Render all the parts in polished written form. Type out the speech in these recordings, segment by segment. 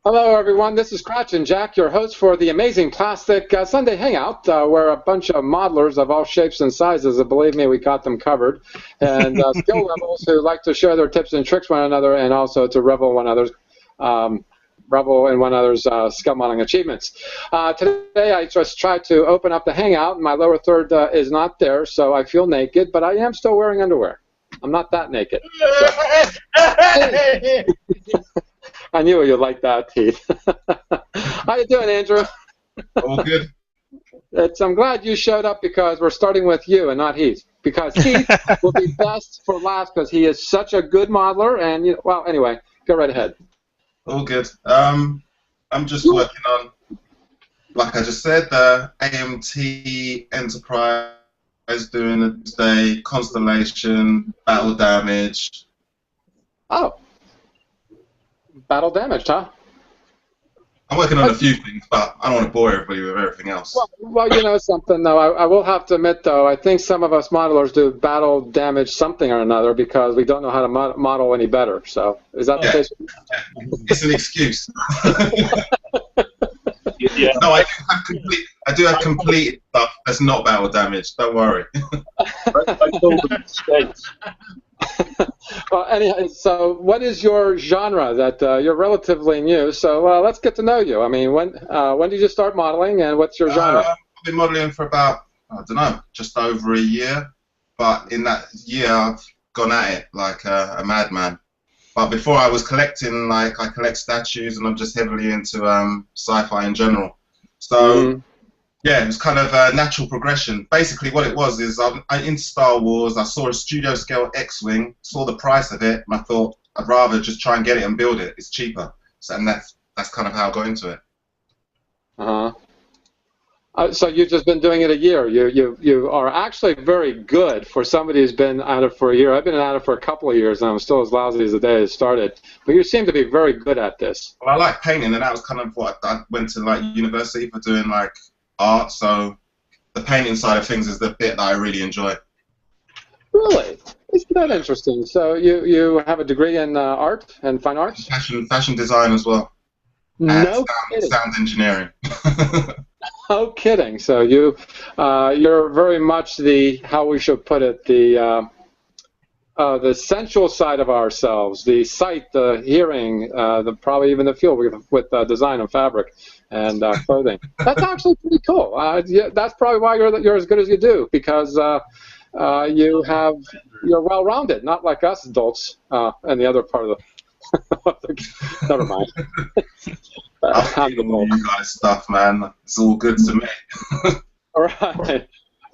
Hello, everyone. This is Cratch and Jack, your host for the amazing Plastic Sunday Hangout, where a bunch of modelers of all shapes and sizes, and believe me, we got them covered, and skill levels who like to share their tips and tricks with one another, and also to revel in one another's skill modeling achievements. Today, I just tried to open up the Hangout, and my lower third is not there, so I feel naked, but I am still wearing underwear. I'm not that naked. So. I knew you'd like that, Heath. How you doing, Andrew? All good. I'm glad you showed up because we're starting with you and not Heath. Because Heath will be best for last because he is such a good modeler. And well, anyway, go right ahead. All good. I'm just working on, like I just said, the AMT Enterprise doing it today, Constellation, Battle Damage. Oh. Battle damaged, huh? I'm working on a few things, but I don't want to bore everybody with everything else. Well, you know something, though. I will have to admit, though, I think some of us modelers do battle damage something or another because we don't know how to model any better. So, is that the case? It's an excuse. No, I do have complete stuff that's not battle damage. Don't worry. Well, anyhow, so what is your genre? That you're relatively new, so let's get to know you. I mean, when did you start modeling, and what's your genre? I've been modeling for about, I don't know, just over a year. But in that year, I've gone at it like a madman. But before I was collecting, like I collect statues, and I'm just heavily into sci-fi in general. So. Yeah, it was kind of a natural progression. Basically, what it was is I'm into Star Wars. I saw a studio scale X-wing, saw the price of it, and I thought I'd rather just try and get it and build it. It's cheaper, and that's kind of how I got into it. So you've just been doing it a year. You are actually very good for somebody who's been at it for a year. I've been at it for a couple of years, and I'm still as lousy as the day it started. But you seem to be very good at this. Well, I like painting, and that was kind of what I went to like university for doing, like art, so the painting side of things is the bit that I really enjoy. Really? Isn't that interesting? So you have a degree in art and fine arts? Fashion design as well. No and sound engineering. No kidding. So you're very much the, how we should put it, the sensual side of ourselves, the sight, the hearing, probably even the feel with design and fabric and clothing. That's actually pretty cool. Yeah, that's probably why you're as good as you do, because you're well-rounded, not like us adults and the other part of the. Never mind. I'm all you guys stuff, man. It's all good to me.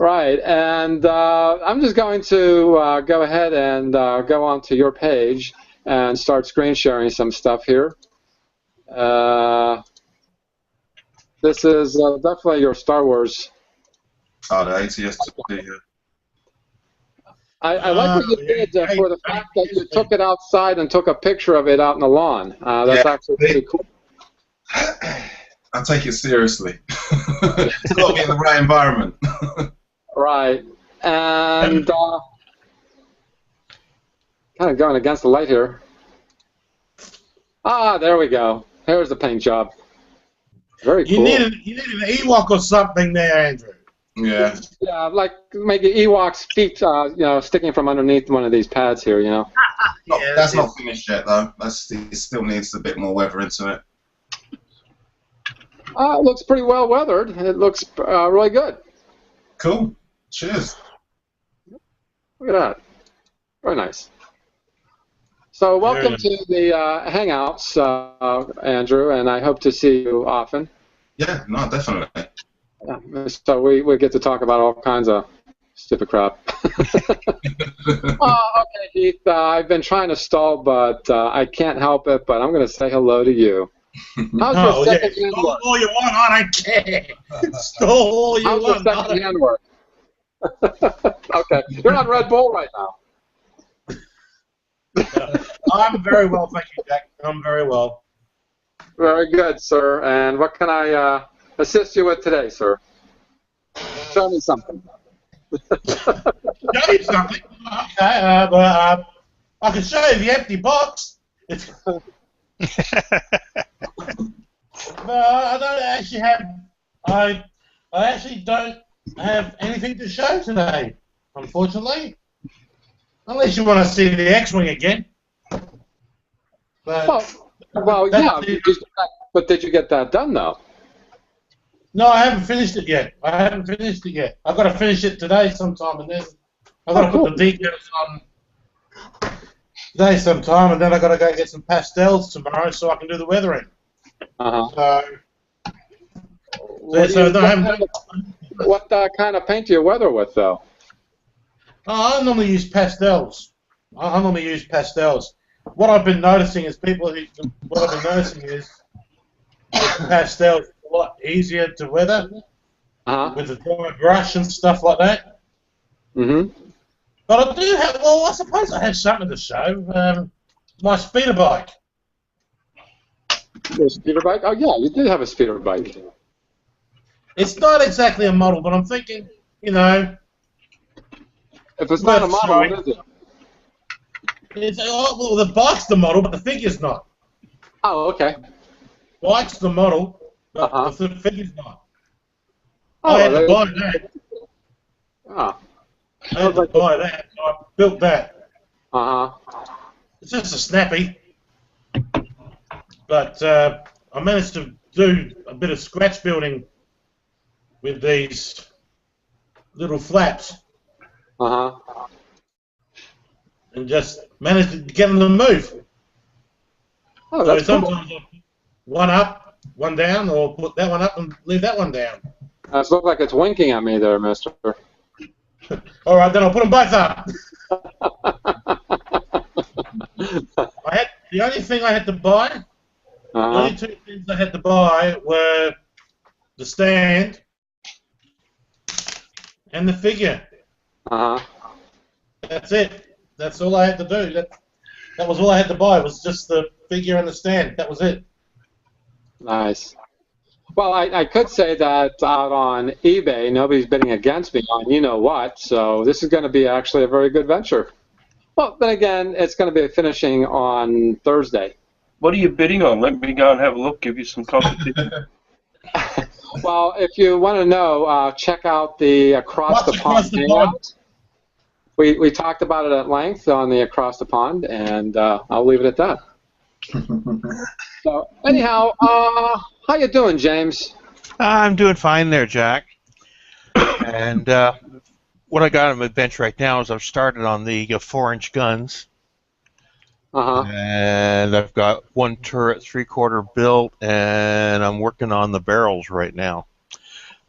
Right, and I'm just going to go ahead and go onto your page and start screen sharing some stuff here. This is definitely your Star Wars. Oh, the ATS-T. I like what you did for the fact that you took it outside and took a picture of it out in the lawn. That's actually pretty cool. I take it seriously. It's got to be in the right environment. Right, and kind of going against the light here. Ah, there we go. There's the paint job. Very cool. You need an Ewok or something there, Andrew. Yeah. Yeah, like maybe Ewok's feet, sticking from underneath one of these pads here, you know. Yeah, that's not finished yet, though. It still needs a bit more weather into it. It looks pretty well weathered. It looks really good. Cool. Cheers. Look at that. Very nice. So welcome to the Hangouts, Andrew, and I hope to see you often. Yeah, no, definitely. So we get to talk about all kinds of stupid crap. Okay, Heath, I've been trying to stall, but I can't help it, but I'm going to say hello to you. How's your second-hand work? Stall all you want, I don't care. Stall all you want. How's your second-hand work? Okay, you're on Red Bull right now. I'm very well, thank you, Jack. I'm very well. Very good, sir. And what can I assist you with today, sir? Show me something. Show you something? Okay, but I can show you the empty box. I don't actually have. I actually don't have anything to show today, unfortunately. Unless you want to see the X-wing again. But, well, yeah. But did you get that done though? No, I haven't finished it yet. I've got to finish it today sometime, and then I've got to put the details on today sometime, and then I've got to go get some pastels tomorrow so I can do the weathering. What kind of paint do you weather with, though? I normally use pastels. What I've been noticing is pastels are a lot easier to weather with the dry brush and stuff like that. Mm-hmm. But I do have, I suppose I have something to show. My speeder bike. Your speeder bike? Oh, yeah, you did have a speeder bike. It's not exactly a model, but I'm thinking, If it's not a model, what is it? The bike's the model, but the figure's not. Oh, okay. Bike's the model, but the figure's not. Oh, I had to buy that. Oh. I had to buy that. So I built that. It's just a snappy. But I managed to do a bit of scratch building with these little flaps. And just managed to get them to move. Oh, so that's sometimes I put one up, one down, or put that one up and leave that one down. It looks like it's winking at me there, mister. All right, then I'll put them both up. The only thing I had to buy, the only two things I had to buy were the stand and the figure. That's it. That's all I had to do. That was all I had to buy. Was just the figure and the stand. That was it. Nice. Well, I could say that out on eBay, nobody's bidding against me on you know what, so this is going to be actually a very good venture. Well, then again, it's going to be finishing on Thursday. What are you bidding on? Let me go and have a look, give you some competition. Well, if you want to know, check out the Across the Pond Hangout. We talked about it at length on the Across the Pond, and I'll leave it at that. So, anyhow, how you doing, James? I'm doing fine there, Jack. And what I got on my bench right now is I've started on the 4-inch guns. And I've got one turret 3/4 built, and I'm working on the barrels right now.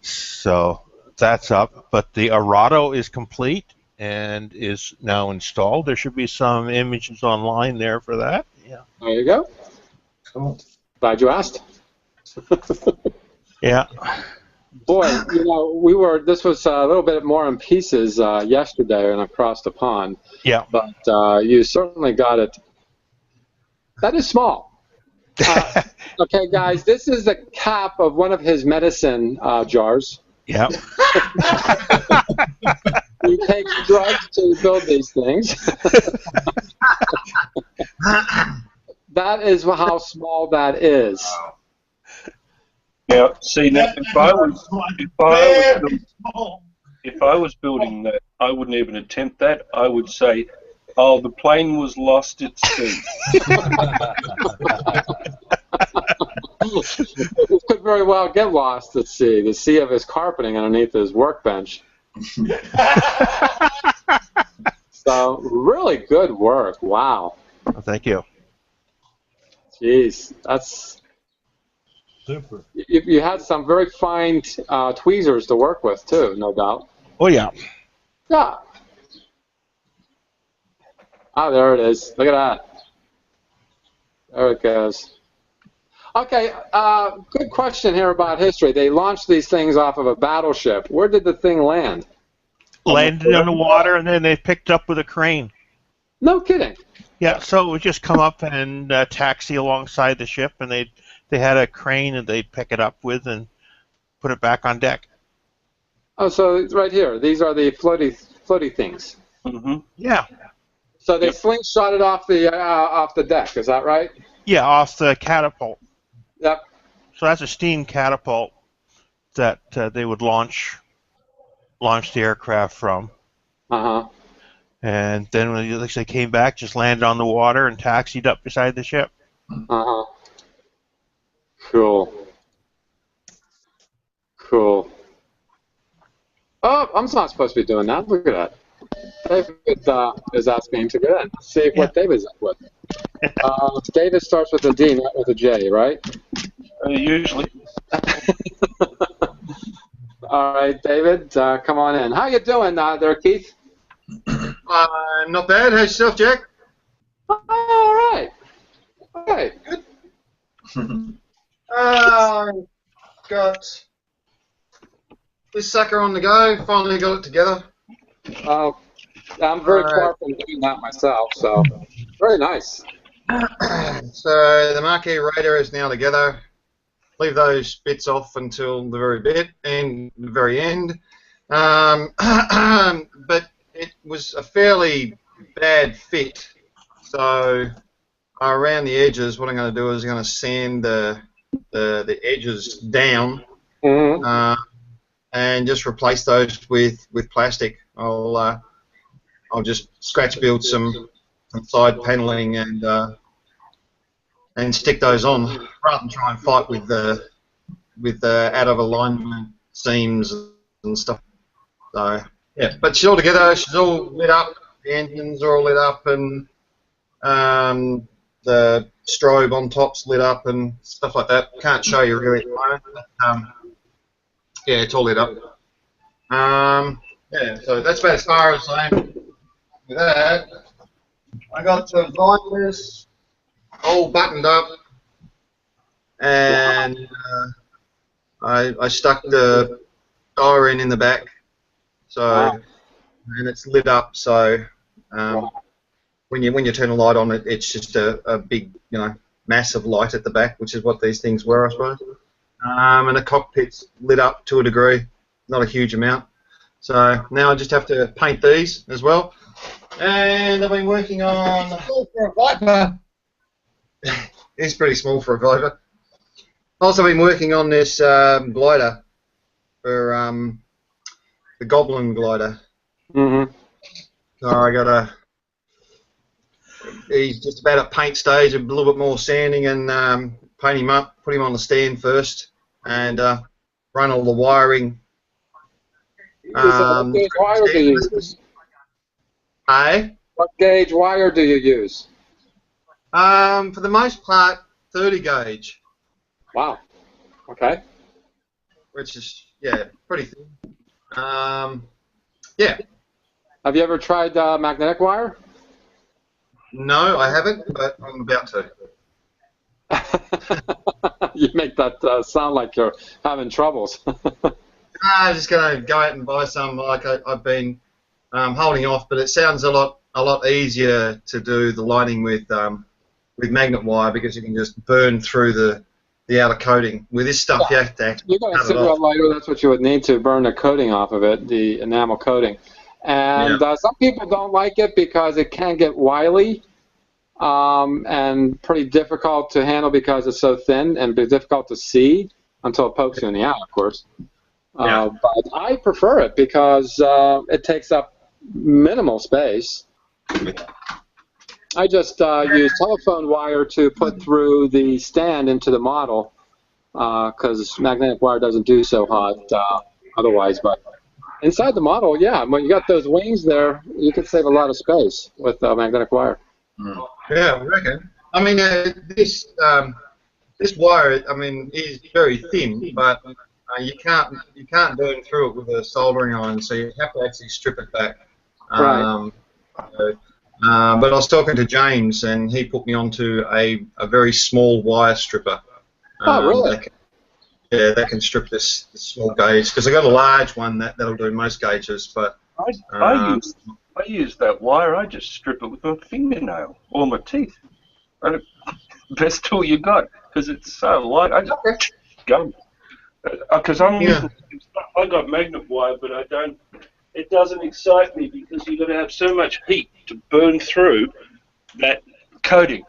So that's up. But the Arado is complete and is now installed. There should be some images online there for that. Yeah. There you go. Cool. Glad you asked. Yeah. Boy, this was a little bit more in pieces yesterday and Across the Pond. Yeah. But you certainly got it. That is small. Okay, guys, this is the cap of one of his medicine jars. Yeah. He takes drugs to build these things. That is how small that is. Now, see, now, if I was building that, I wouldn't even attempt that. I would say, oh, the plane was lost at sea. It could very well get lost at sea, the sea of his carpeting underneath his workbench. So, really good work. Wow. Well, thank you. Jeez, that's super. You had some very fine tweezers to work with too, no doubt. Oh yeah. Yeah. Ah, there it is. Look at that. There it goes. Okay, good question here about history. They launched these things off of a battleship. Where did the thing land? Landed on the water, and then they picked up with a crane. No kidding. Yeah, so it would just come up and taxi alongside the ship, and they had a crane and they'd pick it up with and put it back on deck. Oh, so it's right here. These are the floaty things. Mm-hmm. Yeah. So they slingshot it off the deck. Is that right? Yeah, off the catapult. Yep. So that's a steam catapult that they would launch the aircraft from. Uh-huh. And then when they came back, just landed on the water and taxied up beside the ship. Uh-huh. Cool. Cool. Oh, I'm not supposed to be doing that. Look at that. David is asking to go in. Let's see what David's up with. David starts with a D, not with a J, right? Usually. All right, David, come on in. How you doing there, Keith? Not bad. How's yourself, Jack? All right. All right. Good. Got this sucker on the go. Finally got it together. I'm very far from doing that myself, so very nice. So the Marquis Raider is now together. Leave those bits off until the very end. But it was a fairly bad fit. So around the edges, what I'm going to do is I'm going to sand the edges down, and just replace those with plastic. I'll just scratch build some side paneling and stick those on, rather than try and fight with the out of alignment seams and stuff. So yeah, but she's all together. She's all lit up. The engines are all lit up, and the strobe on top's lit up and stuff like that. Can't show you really at the moment. But, yeah, it's all lit up. Yeah, so that's about as far as I am with that. I got the visors all buttoned up, and I stuck the diorama in the back, so and it's lit up. So when you turn a light on, it's just a big, massive light at the back, which is what these things were, I suppose. And the cockpit's lit up to a degree, not a huge amount. So now I just have to paint these as well. And I've been working on... Small for a Viper. It's pretty small for a Viper. Also been working on this glider for the Goblin glider. Mm-hmm. So I got a... He's just about at paint stage, a little bit more sanding and paint him up, put him on the stand first, and run all the wiring. What gauge wire do you use? What gauge wire do you use? For the most part, 30 gauge. Wow. Okay. Which is, pretty thin. Yeah. Have you ever tried magnetic wire? No, I haven't, but I'm about to. You make that sound like you're having troubles. I'm just going to go out and buy some. Like I've been holding off, but it sounds a lot easier to do the lighting with magnet wire, because you can just burn through the outer coating. With this stuff, you have to actually cut it off. You've got a cigarette lighter. That's what you would need to burn the coating off of it, the enamel coating. And some people don't like it because it can get wily and pretty difficult to handle because it's so thin, and difficult to see until it pokes you in the eye, of course. But I prefer it because it takes up minimal space. I just use telephone wire to put through the stand into the model because magnetic wire doesn't do so hot otherwise. But inside the model, when you got those wings there, you can save a lot of space with magnetic wire. Yeah, I reckon. I mean, this wire, is very thin, but you can't burn through it with a soldering iron, so you have to actually strip it back. Right. But I was talking to James, and he put me onto a very small wire stripper. Oh, really? That can strip this small gauge, because I got a large one that'll do most gauges. But I use that wire. I just strip it with my fingernail or my teeth. That's all you got, because it's so light. I just go. Because I'm using stuff. I got magnet wire, but I don't. It doesn't excite me because you've got to have so much heat to burn through that coating,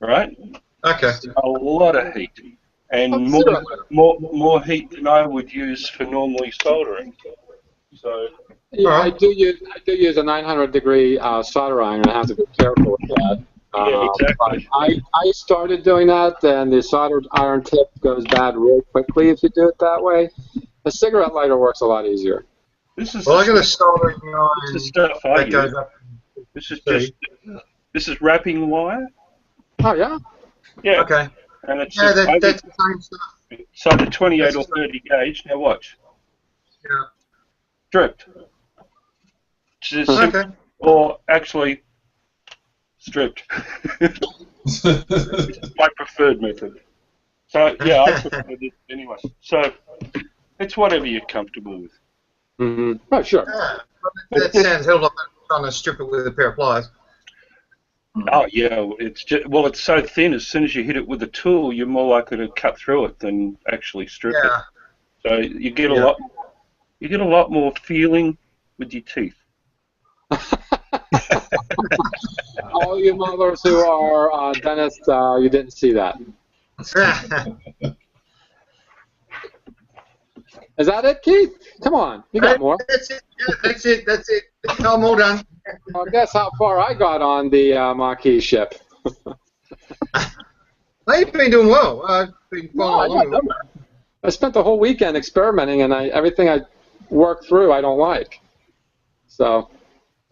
right? Okay. A lot of heat. and more heat than I would use for normally soldering. So yeah, I do use a 900-degree solder iron, and I have to be careful with that. yeah, exactly. I started doing that, and the soldered iron tip goes bad real quickly if you do it that way. A cigarette lighter works a lot easier. This is Well, I got a soldering iron this is stuff I that goes use. up. This is wrapping wire. Oh yeah. Yeah. Okay. And it's Yeah, just that's the same stuff. it's either 28 or 30 gauge. Now watch. Yeah. Stripped. Just Okay. or actually stripped. It's my preferred method. So yeah, I prefer this anyway. So it's whatever you're comfortable with. Mm-hmm. Oh sure. Yeah. That sounds hell of a lot better than trying to strip it with a pair of pliers. Oh yeah, it's so thin. As soon as you hit it with a tool, you're more likely to cut through it than actually strip it. So you get a lot more feeling with your teeth. All you mothers who are dentists, you didn't see that. Is that it, Keith? Come on, you got more. That's it. Yeah, that's it. I'm all done. Well, guess how far I got on the Maquis ship. You've been doing well. I've been following along. I spent the whole weekend experimenting, and everything I worked through I don't like. So,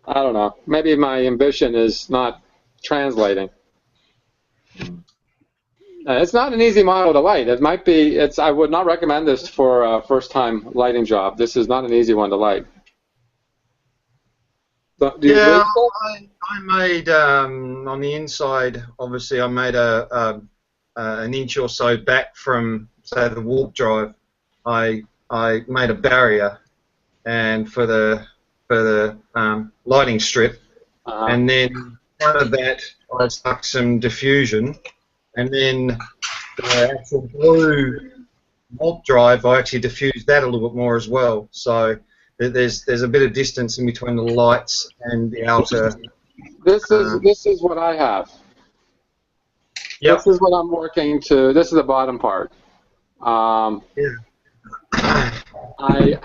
I don't know. Maybe my ambition is not translating. It's not an easy model to light. It might be. I would not recommend this for a first-time lighting job. This is not an easy one to light. Do you agree? I made on the inside. Obviously, I made an inch or so back from, say, the warp drive. I made a barrier, and for the lighting strip, and then out of that I stuck some diffusion, and then the actual blue warp drive I actually diffused that a little bit more as well. So there's a bit of distance in between the lights and the outer. This is what I have. Yep. This is what I'm working to. This is the bottom part. I'm having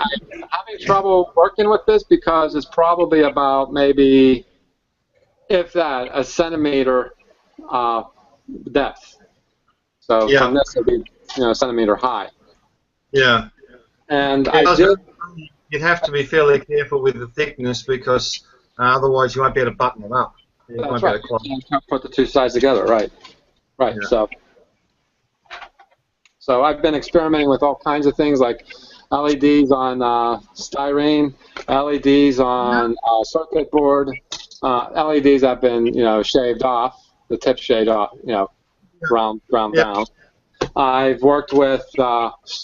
trouble working with this because it's probably about maybe, if that, a centimeter depth. So from this it'll be a centimeter high. Yeah. And you'd have to be fairly careful with the thickness because otherwise you won't be able to button it up. That's right. You can't put the two sides together, right? Right. Yeah. So I've been experimenting with all kinds of things like LEDs on styrene, LEDs on circuit board. LEDs have been shaved off, the tip shaved off, ground down. I've worked with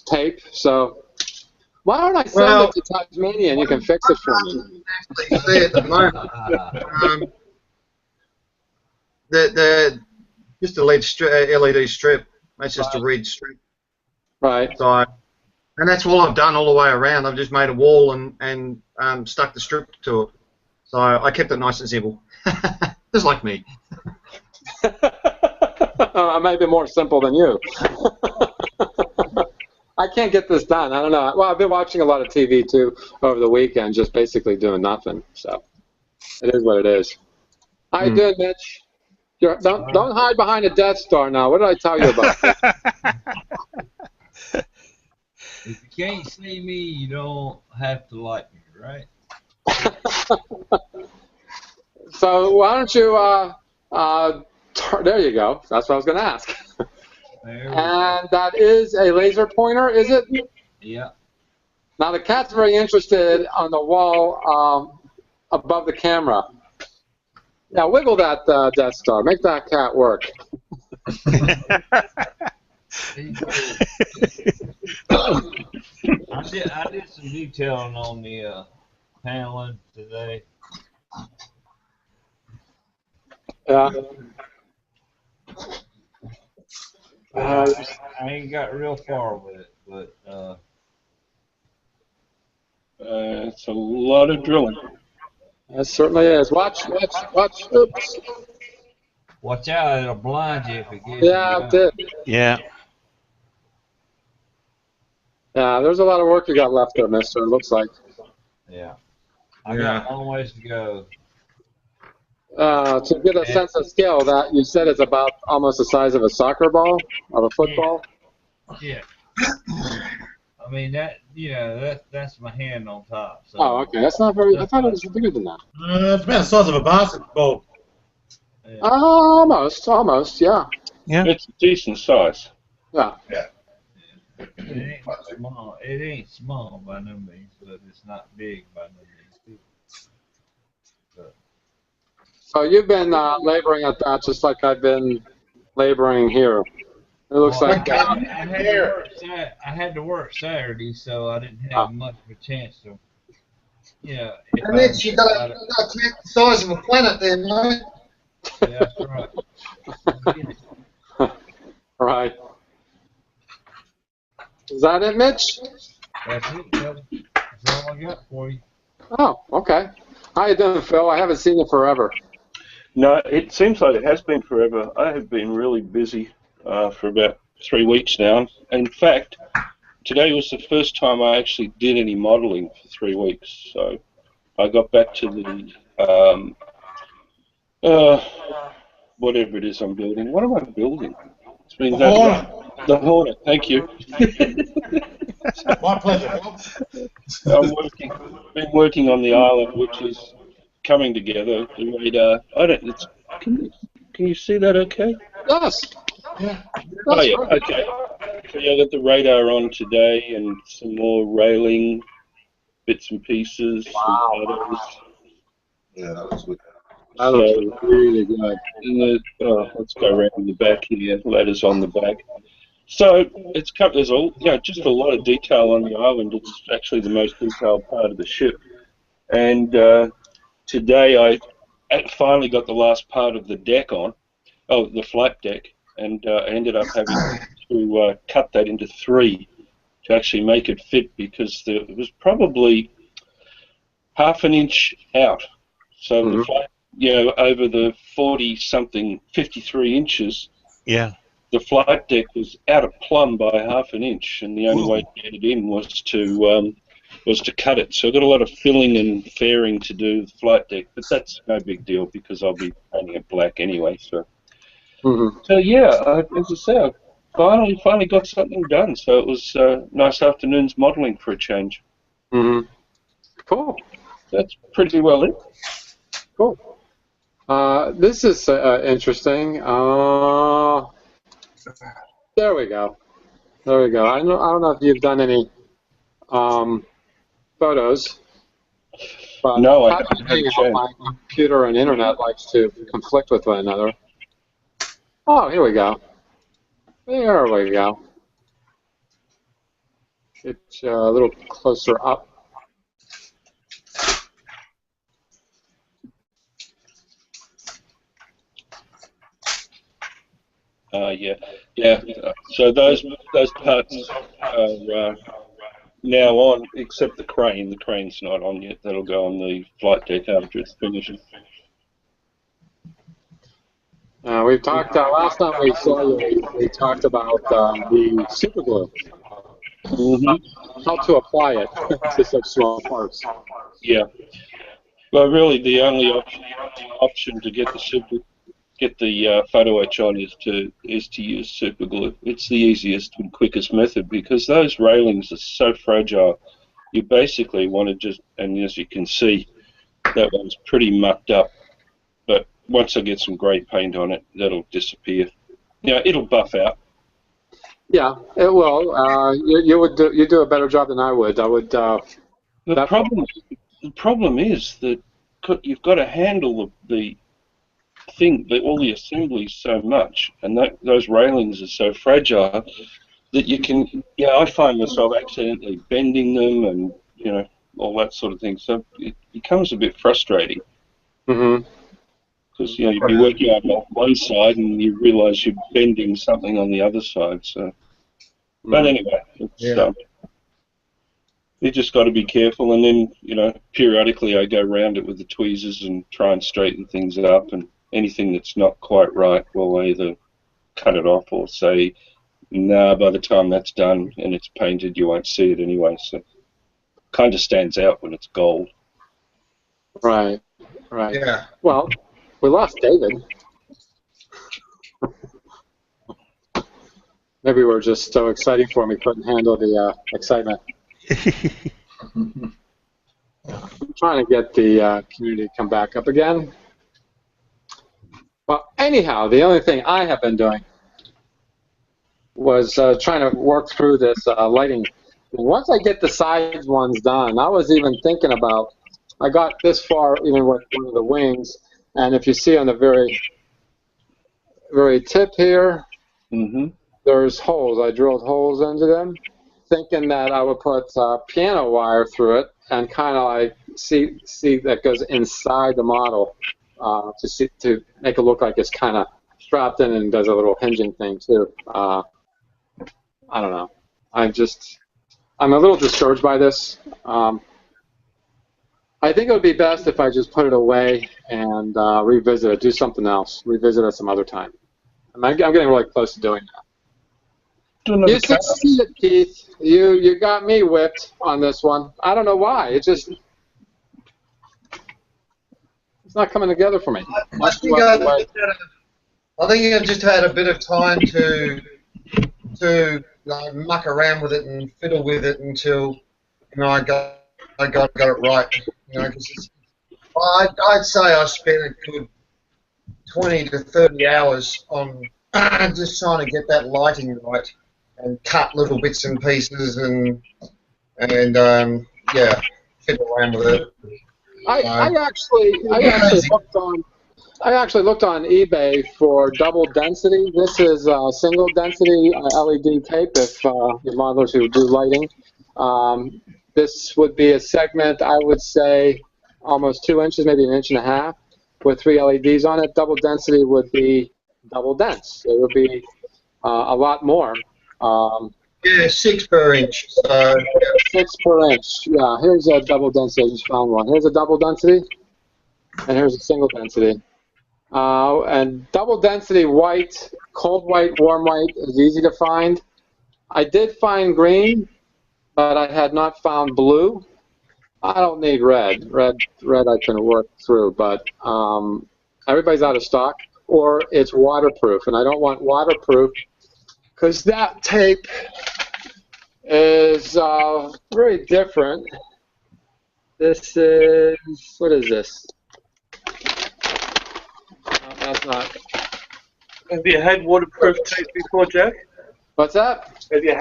tape, so why don't I send it to Tasmania and you can fix it for me? Actually see it at the moment. Just a LED strip. That's just a red strip. Right. So, and that's all I've done all the way around. I've just made a wall and stuck the strip to it. So I kept it nice and simple, just like me. I may be more simple than you. I can't get this done. I don't know. Well, I've been watching a lot of TV too over the weekend, just basically doing nothing. So it is what it is. How you doing, Mitch? Don't hide behind a Death Star now. What did I tell you about? If you can't see me, you don't have to like me, right? So why don't you? There you go. That's what I was going to ask. And that is a laser pointer, is it? Yeah. Now the cat's very interested on the wall above the camera. Now wiggle that Death Star. Make that cat work. I did some detailing on the paneling today. Yeah. I ain't got real far with it, but it's a lot of drilling. That certainly is. Watch. Oops. watch out, it'll blind you if it gets Yeah, it did. Yeah. Yeah, there's a lot of work you got left there, mister, it looks like. Yeah. I got a long ways to go. To get a sense of scale, that you said it's about almost the size of a soccer ball, of a football? Yeah. I mean, that's my hand on top. So Oh, okay. That's not very, I thought it was bigger than that. It's about the size of a basketball. yeah. Almost, yeah. Yeah. It's a decent size. Yeah. It ain't small. It ain't small by no means, but it's not big by no means. So you've been laboring at that just like I've been laboring here. It looks Well, like... I had to work Saturday, so I didn't have much of a chance to. If And then you got to connect the size of a planet there, mate. Yeah, that's right. Right. Is that it, Mitch? That's it, brother. That's all I got for you. Oh, okay. How you doing, Phil? I haven't seen you forever. No, it seems like it has been forever. I have been really busy for about 3 weeks now. In fact, today was the first time I actually did any modelling for 3 weeks. So I got back to the whatever it is I'm building. What am I building? It's been The Hornet. The Hornet. Thank you. My pleasure. Been working on the island, which is coming together. The radar. Can you see that? Okay. Yes. Yeah. Oh yeah. Okay. So yeah, I got the radar on today, and some more railing bits and pieces. Wow. Some others. Yeah, that was good. That looks really good. Let's go around the back here. Ladders on the back. So there's just a lot of detail on the island. It's actually the most detailed part of the ship. And today I finally got the last part of the deck on, the flight deck, and I ended up having to cut that into 3 to actually make it fit, because it was probably half an inch out. So the flight, over the 40-something, 53 inches. Yeah. The flight deck was out of plumb by half an inch, and the only way to get it in was to cut it. So I got a lot of filling and fairing to do with the flight deck, but that's no big deal because I'll be painting it black anyway. So, so yeah, as I say, I finally got something done. So it was a nice afternoon's modelling for a change. Cool. That's pretty well it. Cool. This is interesting. There we go. There we go. I don't know if you've done any photos, but no, I haven't had a chance. my computer and internet likes to conflict with one another. Oh, here we go. There we go. Get a little closer up. Yeah. So those parts are now on, except the crane. The crane's not on yet. That'll go on the flight deck after it's finished. We've talked last time we saw you. We talked about the super glue. How to apply it to such small parts. Yeah. Well, really, the only option to get the photo etch on is to use super glue. It's the easiest and quickest method, because those railings are so fragile. You basically want to just, and as you can see, that one's pretty mucked up. But once I get some grey paint on it, that'll disappear. It'll buff out. Yeah, it will. You do a better job than I would. The problem is that you've got to handle the all the assemblies so much, and those railings are so fragile that you can. I find myself accidentally bending them, and all that sort of thing. So it becomes a bit frustrating. Because you'd be working on one side and you realise you're bending something on the other side. So, but anyway, you just got to be careful, and then periodically I go around it with the tweezers and try and straighten things up, and anything that's not quite right, we'll either cut it off or say No, by the time that's done and it's painted, you won't see it anyway. So kind of stands out when it's gold. Right. Right. Yeah. Well, we lost David. Maybe we're just so exciting for him he couldn't handle the excitement. I'm trying to get the community to come back up again. Well, anyhow, the only thing I have been doing was trying to work through this lighting. Once I get the sides ones done, I was even thinking about, I got this far even with one of the wings, and if you see on the very tip here, there's holes. I drilled holes into them, thinking that I would put piano wire through it and kind of like see that goes inside the model to make it look like it's kind of strapped in and does a little hinging thing too. I don't know. I'm a little discouraged by this. I think it would be best if I just put it away and revisit it, do something else, revisit it some other time. I'm getting really close to doing that. You succeeded, Keith. You got me whipped on this one. I don't know why. It's not coming together for me. I think I just had a bit of time to muck around with it and fiddle with it until I got it right. I'd say I spent a good 20 to 30 hours on just trying to get that lighting right and cut little bits and pieces and yeah, fiddle around with it. I actually looked on eBay for double density. This is single density LED tape if your modelers who do lighting. This would be a segment, I would say, almost 2 inches, maybe 1.5 inches, with 3 LEDs on it. Double density would be double dense. It would be a lot more. Yeah, 6 per inch. 6 per inch. Yeah, here's a double density. I just found one. Here's a double density, and here's a single density. And double density white, cold white, warm white is easy to find. I did find green, but I had not found blue. I don't need red. Red I can work through, but everybody's out of stock, or it's waterproof, and I don't want waterproof because that tape is very different. This is, what is this? That's not. Have you had waterproof tape before, Jack? What's that? Have you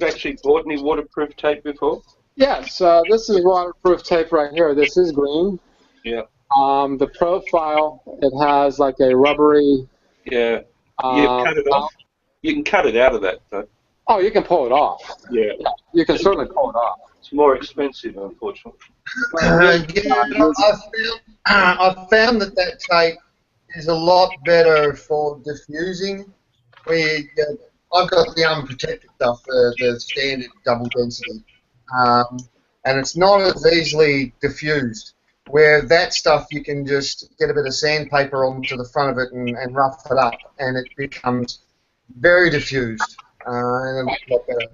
actually bought any waterproof tape before? Yes, this is waterproof tape right here. This is green. Yeah. The profile, it has like a rubbery. Yeah. You cut it off. You can cut it out of that, though. Oh, you can pull it off. Yeah. You can certainly pull it off. It's more expensive, unfortunately. I found that tape is a lot better for diffusing. I've got the unprotected stuff, the standard double density, and it's not as easily diffused. Where that stuff you can just get a bit of sandpaper onto the front of it and rough it up, and it becomes very diffused and a lot better.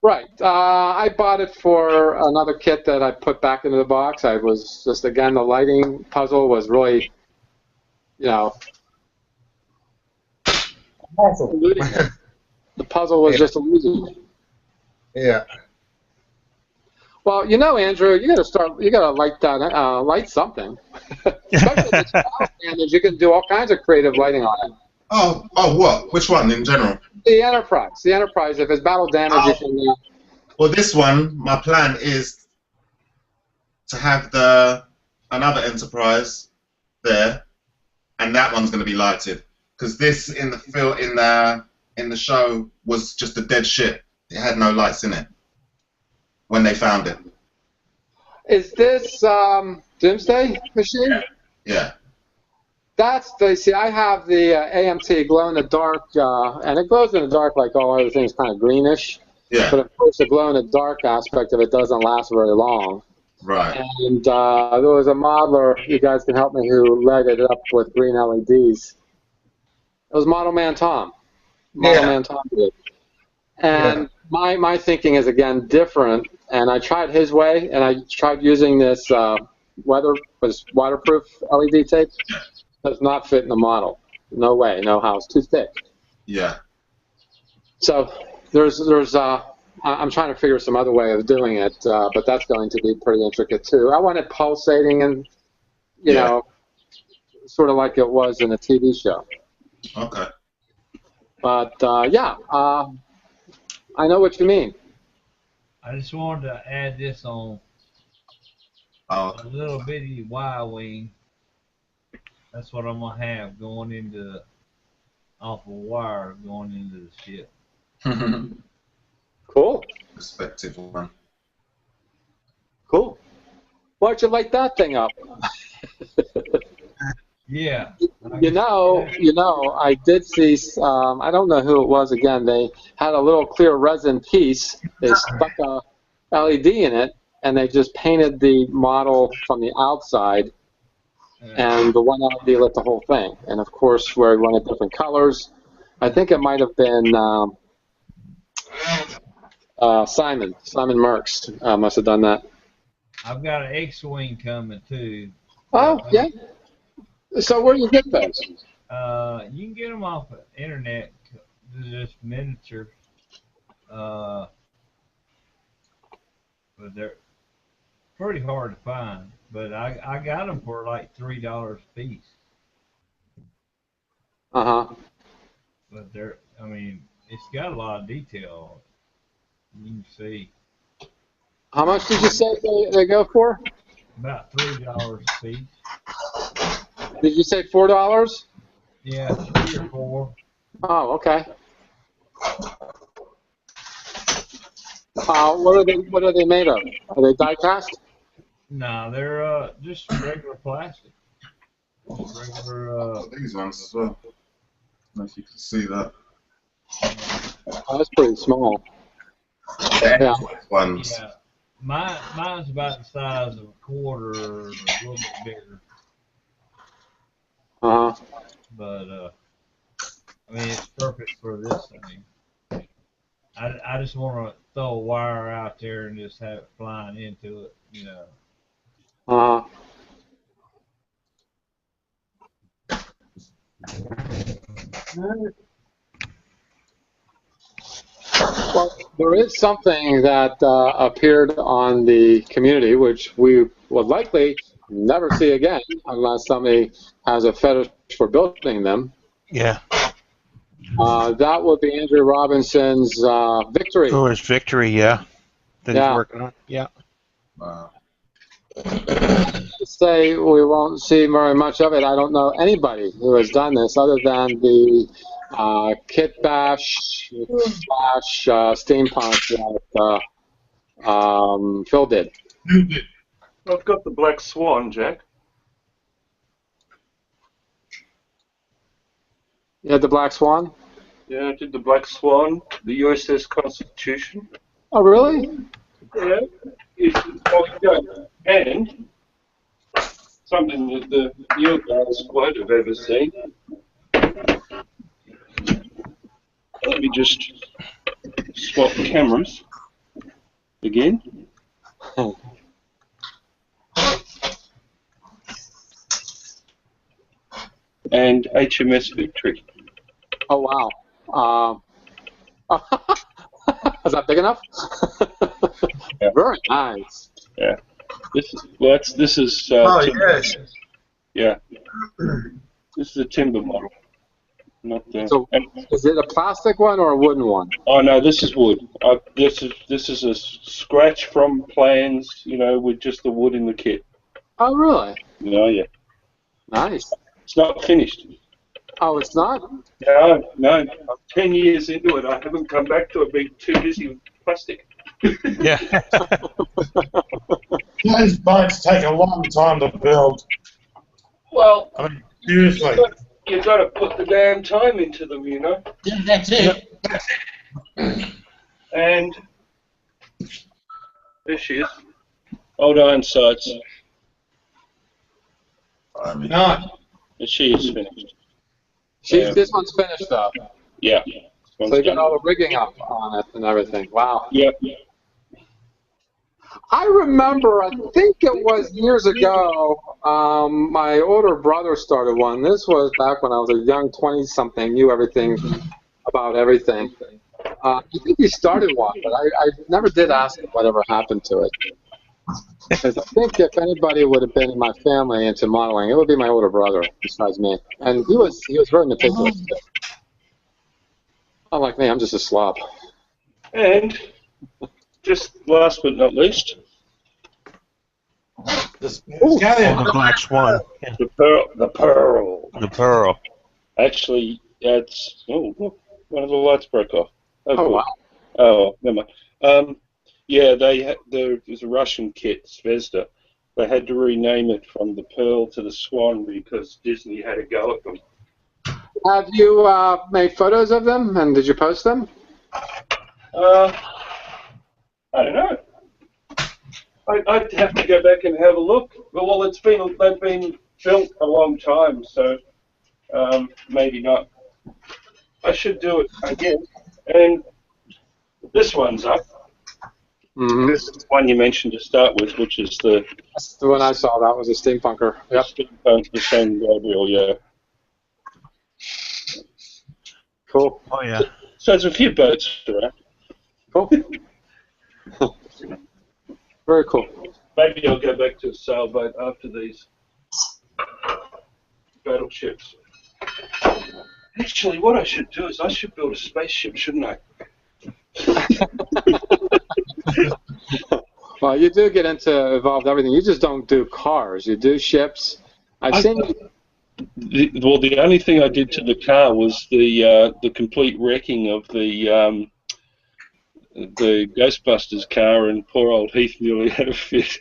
Right. I bought it for another kit that I put back into the box. I was just, again, the lighting puzzle was really, eluding it. The puzzle was just eluding me. Yeah. Well, Andrew, you gotta light that, light something. Especially if it's battle damage, you can do all kinds of creative lighting on it. Oh, what? Which one in general? The Enterprise. The Enterprise. If it's battle damage, you can. Well, this one, my plan is to have another Enterprise there, and that one's going to be lighted because this in the show was just a dead ship. It had no lights in it when they found it. Is this Doomsday Machine? Yeah. I have the AMT glow in the dark, and it glows in the dark like all other things, kind of greenish. Yeah. But of course, the glow in the dark aspect of it doesn't last very long. Right. And there was a modeler, you guys can help me, who lighted it up with green LEDs. It was Model Man Tom. Model Man Tom did. And my thinking is, again, different. And I tried his way, and I tried using this waterproof LED tape. Does not fit in the model. No way, no how. It's too thick. Yeah. So I'm trying to figure some other way of doing it, but that's going to be pretty intricate too. I want it pulsating and, you know, sort of like it was in a TV show. Okay. But I know what you mean. I just wanted to add this on a little bitty Y-wing. That's what I'm going to have going into, off a wire going into the ship. Cool. Perspective one. Cool. Why don't you light that thing up? Yeah. You know, I did see, I don't know who it was again, they had a little clear resin piece, they stuck a LED in it, and they just painted the model from the outside, and the one LED lit the whole thing. And of course, we wanted different colors. I think it might have been Simon Merckx must have done that. I've got an X-Wing coming too. Oh, yeah. So where do you get those? You can get them off the internet. They're just miniature. But they're pretty hard to find. But I got them for like $3 a piece. Uh-huh. But I mean, it's got a lot of detail. You can see. How much did you say they go for? About $3 a piece. Did you say $4? Yeah, 3 or 4. Oh, okay. What are they made of? Are they die cast? No, they're just regular plastic. Regular. These ones as well. I don't know if you can see that. Oh, that's pretty small. Yeah. Ones. Yeah. Mine's about the size of a quarter, or a little bit bigger. Uh-huh. But I mean, it's perfect for this thing. I just want to throw a wire out there and just have it flying into it, you know. Uh-huh. Well, there is something that appeared on the community, which we would likely never see again unless somebody has a fetish for building them. Yeah. That would be Andrew Robinson's Victory. Oh, it's Victory, yeah. That he's working on. Yeah. Wow. Say we won't see very much of it. I don't know anybody who has done this other than the Kit Bash / Steampunk that Phil did. I've got the Black Swan, Jack. You had the Black Swan? Yeah, I did the Black Swan, the USS Constitution. Oh, really? Yeah. And something that the newer guys won't have ever seen. Let me just swap cameras again. And HMS Victory. Oh, wow. Is that big enough? Yeah. Very nice. Yeah. This is yes. Yeah. This is a timber model. Not the. So, is it a plastic one or a wooden one? Oh no, this is wood. This is a scratch from plans, you know, with just the wood in the kit. Oh, really? No, yeah. Nice. It's not finished. Oh, it's not? No. I'm 10 years into it. I haven't come back to it. Being too busy with plastic. Yeah. Those boats take a long time to build. Well, I mean, seriously. You've got to put the damn time into them, you know. Yeah, that's it. And there she is. Old Ironsides. No. And she is finished. This one's finished, though. Yeah. So you got all the rigging up on it and everything. Wow. Yep. I remember, I think it was years ago, my older brother started one. This was back when I was a young 20-something, knew everything about everything. I think he started one, but I never did ask him whatever happened to it. Because I think if anybody would have been in my family into modeling, it would be my older brother, besides me. And he was very meticulous. Unlike me, I'm just a slob. And just last but not least, the Black Swan. Yeah. the pearl. The Pearl. Actually, it's look, one of the lights broke off. Oh wow. Oh, never mind. Yeah, there's a Russian kit, Zvezda. They had to rename it from the Pearl to the Swan because Disney had a go at them. Have you made photos of them, and did you post them? I don't know. I'd have to go back and have a look. Well, they've been built a long time, so maybe not. I should do it again. And this one's up. Mm-hmm. This is the one you mentioned to start with, which is the... That's the one I saw. That was a steampunker. Yep. The San Gabriel, yeah. Cool. Oh, yeah. So there's a few boats around. Cool. Very cool. Maybe I'll go back to a sailboat after these battleships. Actually, what I should do is I should build a spaceship, shouldn't I? Well, you do get into evolved everything. You just don't do cars. You do ships. I've seen. The only thing I did to the car was the complete wrecking of the Ghostbusters car, and poor old Heath nearly had a fit.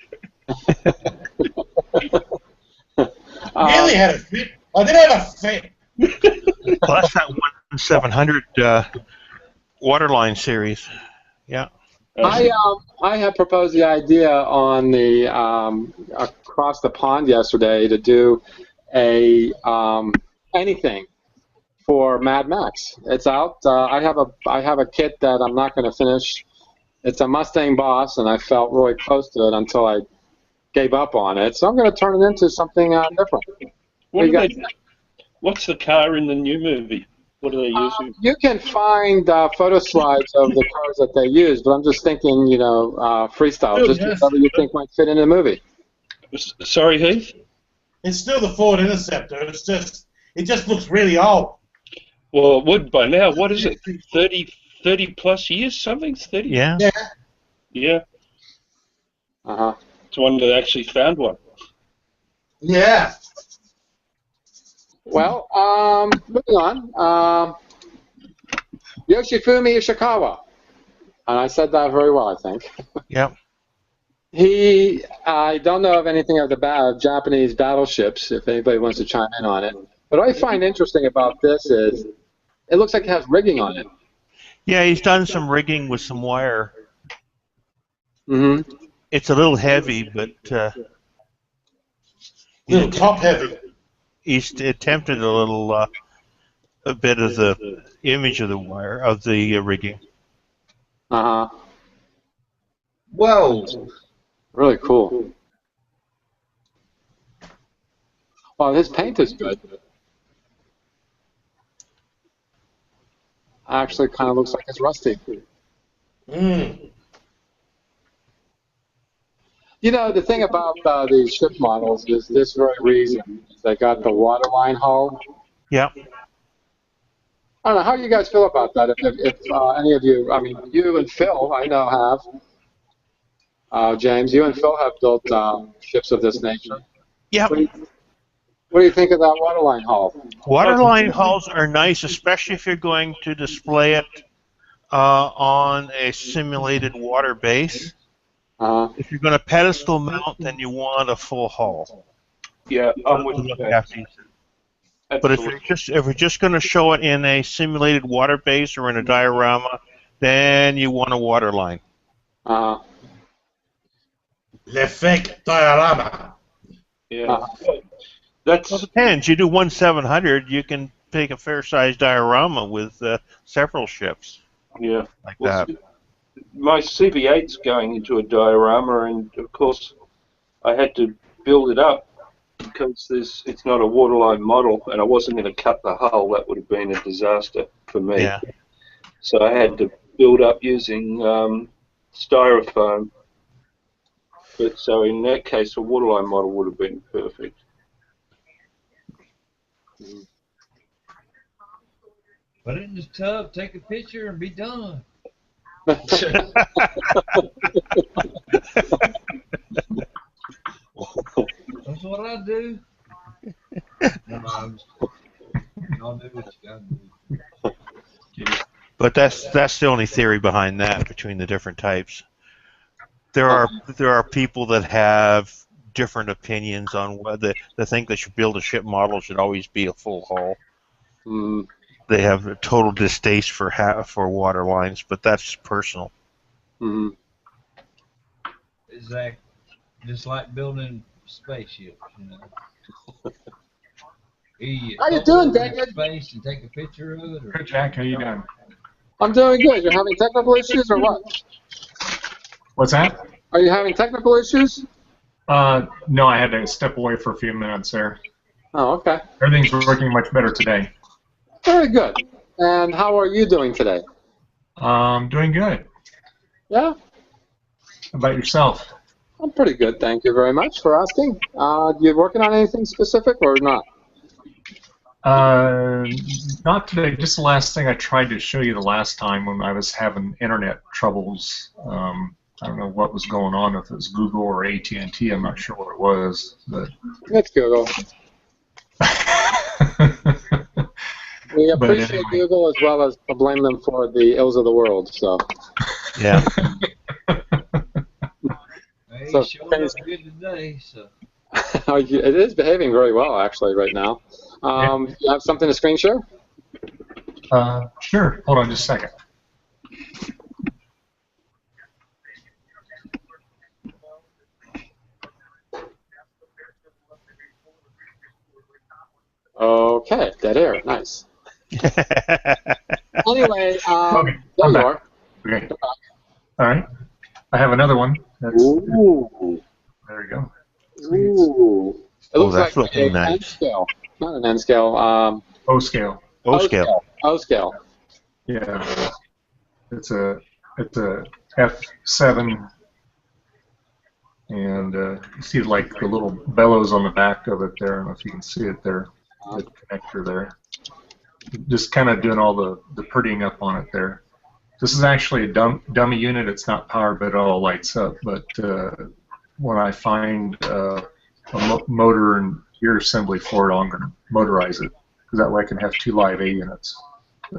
Nearly had a fit. I did have a fit. Plus that 1700 Waterline series. Yeah. I had proposed the idea on the across the pond yesterday to do a anything for Mad Max. It's out. I have a kit that I'm not going to finish. It's a Mustang Boss, and I felt really close to it until I gave up on it. So I'm going to turn it into something different. What's the car in the new movie? What are they using? You can find photo slides of the cars that they use, but I'm just thinking, freestyle, just whatever you think might fit in the movie. Sorry, Heath? It's still the Ford Interceptor. It just looks really old. Well, it would by now. What is it? 30 plus years? Something? 30? Yeah. Yeah. Uh-huh. It's one that actually found one. Yeah. Well, moving on. Yoshifumi Ishikawa. And I said that very well, I think. Yep. I don't know of anything of the Japanese battleships, if anybody wants to chime in on it. But what I find interesting about this is it looks like it has rigging on it. Yeah, he's done some rigging with some wire. Mm-hmm. It's a little heavy, but... little top heavy. He's attempted a bit of the image of the wire, of the rigging. Uh-huh. Whoa. Really cool. Well, his paint is good. Actually, kind of looks like it's rusty. Mm. You know, the thing about these ship models is this very reason. They got the waterline hull. Yeah. I don't know, how do you guys feel about that? If any of you, I mean, you and Phil, I know have. James, you and Phil have built ships of this nature. Yeah. What do you think of that waterline hull? Waterline hulls are nice, especially if you're going to display it on a simulated water base. If you're going to pedestal mount, then you want a full hull. Yeah, I'm with that. But if you're just going to show it in a simulated water base or in a diorama, then you want a waterline. L'effect diorama. Yeah. That's Well, it depends. You do 1/700, you can take a fair-sized diorama with several ships. Yeah. Like Well, that. my CV8's going into a diorama, and of course I had to build it up because it's not a waterline model, and I wasn't going to cut the hull. That would have been a disaster for me. Yeah. So I had to build up using styrofoam. But so in that case, a waterline model would have been perfect. Put it in the tub, take a picture, and be done. That's what I do. No, I'll do what you gotta do. But that's the only theory behind that between the different types. There are people that have different opinions on whether they think that should build a ship model should always be a full hull. Mm. They have a total distaste for water lines, but that's personal. Mm-hmm. Exactly. Just like building spaceships, you know. How you doing, David? Space and take a picture of it. Good, Jack. How you doing? I'm doing good. You're having technical issues or what? What's that? Are you having technical issues? No, I had to step away for a few minutes there. Oh, okay. Everything's working much better today. Very good. And how are you doing today? Doing good. Yeah? How about yourself? I'm pretty good, thank you very much for asking. You working on anything specific or not? Not today. Just the last thing I tried to show you the last time when I was having internet troubles. I don't know what was going on, if it was Google or AT&T. I'm not sure what it was, but It's Google. We appreciate anyway. Google as well as blame them for the ills of the world. So. Yeah. Hey, So, showing up good today, so. It is behaving very well actually right now. You have something to screen share? Sure. Hold on just a second. Okay, dead air, nice. Anyway, Okay, there I'm you back. are. Okay. All right. I have another one. That's, Ooh. there we go. Ooh. It looks that's like looking an nice. N scale. Not an N scale. O scale. O scale. O scale. Yeah. It's a F7, and you see like the little bellows on the back of it there. I don't know if you can see it there, the connector there. Just kind of doing all the prettying up on it there. This is actually a dummy unit. It's not powered, but it all lights up. But when I find a motor and gear assembly for it, I'm going to motorize it, because that way I can have 2 live A units.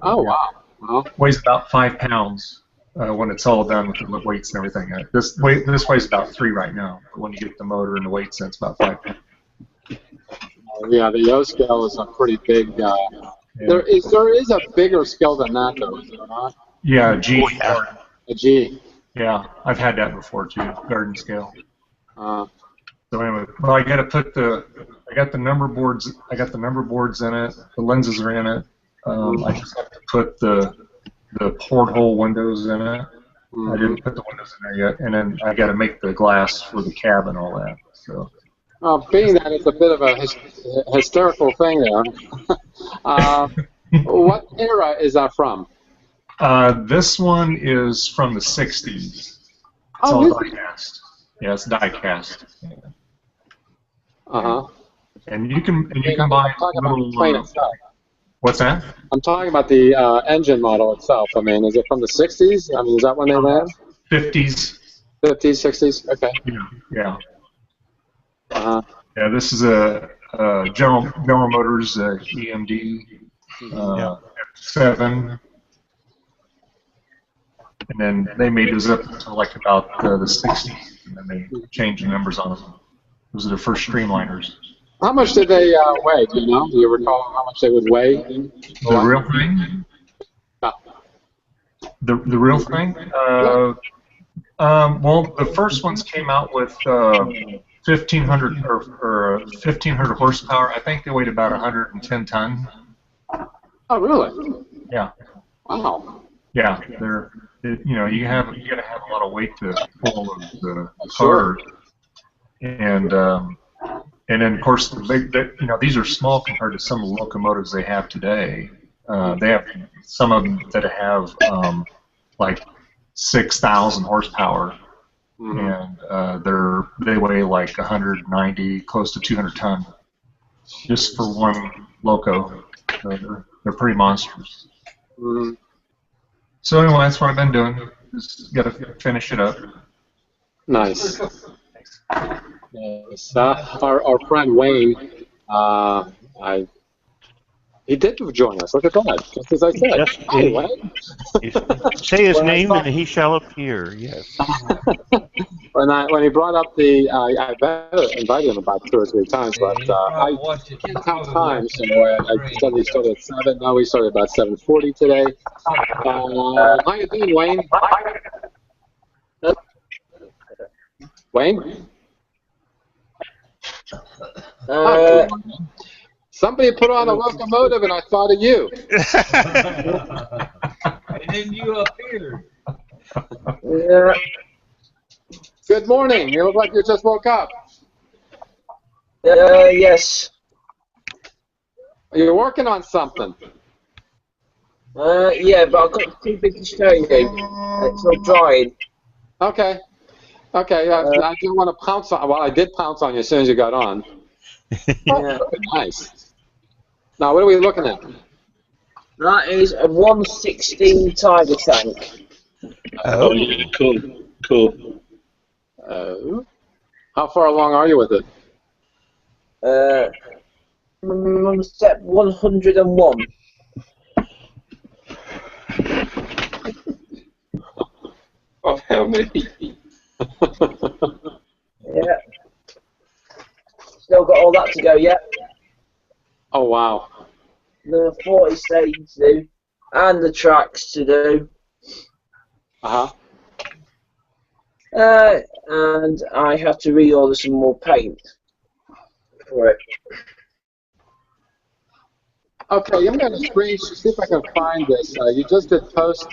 Oh, wow. Well, Weighs about 5 pounds when it's all done with the weights and everything. This weighs about 3 right now. But when you get the motor and the weights, it's about 5 pounds. yeah, the O scale is a pretty big. Yeah. There is a bigger scale than that, though, is there not? Yeah, G. Oh, yeah. A G. Yeah, I've had that before too. Garden scale. Uh, So anyway, well, I got the number boards. I got the number boards in it. The lenses are in it. I just have to put the porthole windows in it. I didn't put the windows in there yet, and then I got to make the glass for the cab and all that. So. being that it's a bit of a hysterical thing there, what era is that from? This one is from the '60s. It's Oh, all die-cast. Yeah, it's die-cast. Yeah. Uh-huh. And you can buy I'm talking about the little. plane itself. What's that? I'm talking about the engine model itself. I mean, is it from the 60s? I mean, is that when they ran? 50s. 50s, 60s? Okay. Yeah. Uh-huh. Yeah, this is a General Motors EMD 7, and then they made those up until like about the 60s, and then they changed the numbers on them. Those are the first streamliners. How much did they weigh? Do you know? Do you recall how much they would weigh? The real thing? No. The real thing? Well, the first ones came out with 1,500 or 1,500 horsepower. I think they weighed about 110 ton. Oh, really? Yeah. Wow. Yeah, you know, you gotta have a lot of weight to pull the Sure. cars, and then of course you know, these are small compared to some of the locomotives they have today. They have some of them that have like 6,000 horsepower, and they weigh like 190, close to 200 ton, just for one loco. They're pretty monstrous. So anyway, that's what I've been doing. Just got to finish it up. Nice. Yes. Our friend Wayne, he did join us. Look at that. Just as I said. Yes, Hi, Wayne. say his name and he shall appear. Yes. When he brought up I better invited him about 2 or 3 times, but I can't count time, so I said we started at 7. No, we started about 7:40 today. How you doing, Wayne? Wayne? Somebody put on a locomotive, and I thought of you. And then you appeared. Yeah. Good morning. You look like you just woke up. Yes. You're working on something. Yeah, but I've got too big to show you. It's all drying. Okay. Okay. I didn't want to pounce on. Well, I did pounce on you as soon as you got on. Yeah. Nice. Now, what are we looking at? That is a 116 Tiger tank. Oh, yeah, cool. Cool. How far along are you with it? Step 101. Of how many? Yeah. Still got all that to go yet. Oh, wow. There are 40 stages to do, and the tracks to do. And I have to reorder some more paint for it. Okay, I'm going to screen see if I can find this. You just did post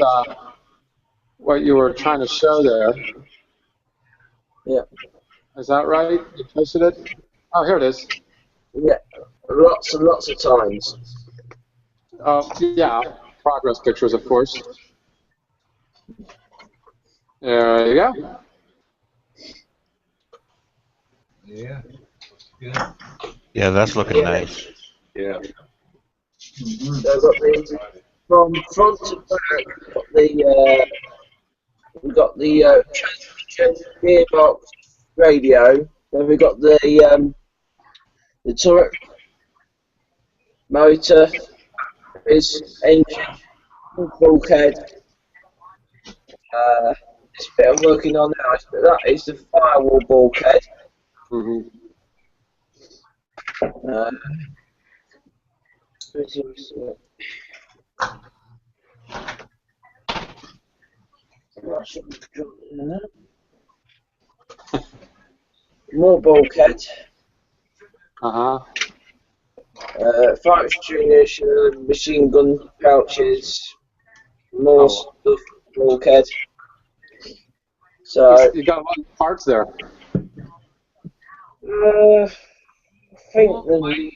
what you were trying to show there. Yeah. Is that right? You posted it? Oh, here it is. Yeah, lots and lots of times. Yeah, progress pictures, of course. There you go. Yeah. Good. Yeah, that's looking nice. Yeah. So I've got the, from front to back, we've got the transmission, gearbox, radio. Then we've got the turret, motor, engine, bulkhead. This bit I'm working on now, that is the firewall bulkhead. More bulkhead. Fire extinguisher, machine gun pouches, more stuff, bulkhead. So you got a lot of parts there. I think the